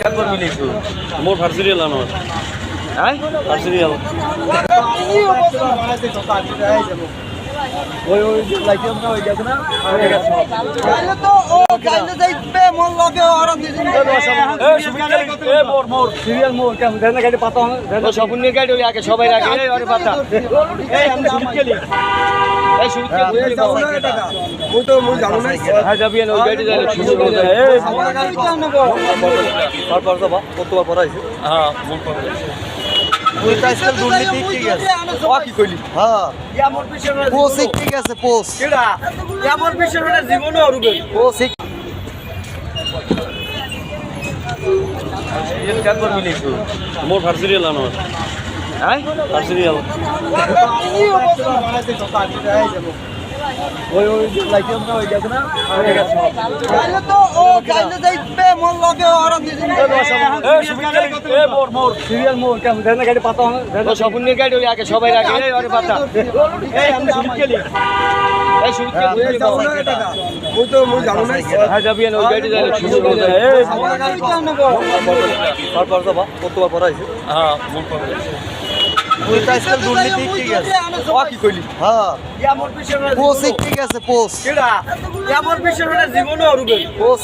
কাকর মিলিছু মোর ফার্সিরিয়াল আনোর হ্যাঁ ফার্সিরিয়াল ওই লাইক আমরা হই গেছে না হয়ে গেছে তাহলে তো ও গাইলে যাইবে মন লাগে আর দিন এই সুবিধা এ মোর সিরিয়াল মোর কেমন দেন গাড়ি পাতা দেন সবুনের গাড়ি ওই আগে সবাই রাখে এই আরে পাতা এই আমরা সুবিধা এই সুবিধা ওই তো মই জানো না হ্যাঁ যাবি না ওই গাড়ি যাই সুবিধা হয়ে যায় এই আমার গাড়ি কেন নেব পর যাবা কতবার পড়াইছে হ্যাঁ মন পড়ে ওই টাইসেল দুর্নীতি ঠিক আছে ও কি কইলি হ্যাঁ আমার পিছনে পোস্ট ঠিক আছে পোস্ট কেডা আমার পিছনে জীবন অরুবে পোস্ট ये क्या कर मिली तू मोर फार्सिरियल आनो हैं फार्सिरियल ওই লাইক আমরা হই গেছে না হয়ে গেছে তাহলে তো ও গাইলে যাইবে মন লাগে আর দিন এই সুবিধা এ মোর সিরিয়াল মোর কেমন দেন গাড়ি পাতা দেন সবুনের গাড়ি ওই আগে সবাই রাখে এই আরে পাতা এই আমরা সুবিধা এই সুবিধা ওই তো মই জানো না হ্যাঁ যাবি না ওই গাড়ি যাই সুবিধা হয়ে যায় এই আমার গাড়ি কেন নেব পর যাবা কতবার পড়াইছে হ্যাঁ মন পড়ে ওই টাইসেল দুর্নীতি ঠিক আছে ও কি কইলি হ্যাঁ আমার পিছনে পোস্ট ঠিক আছে পোস্ট কেডা আমার পিছনে জীবন অরুবে পোস্ট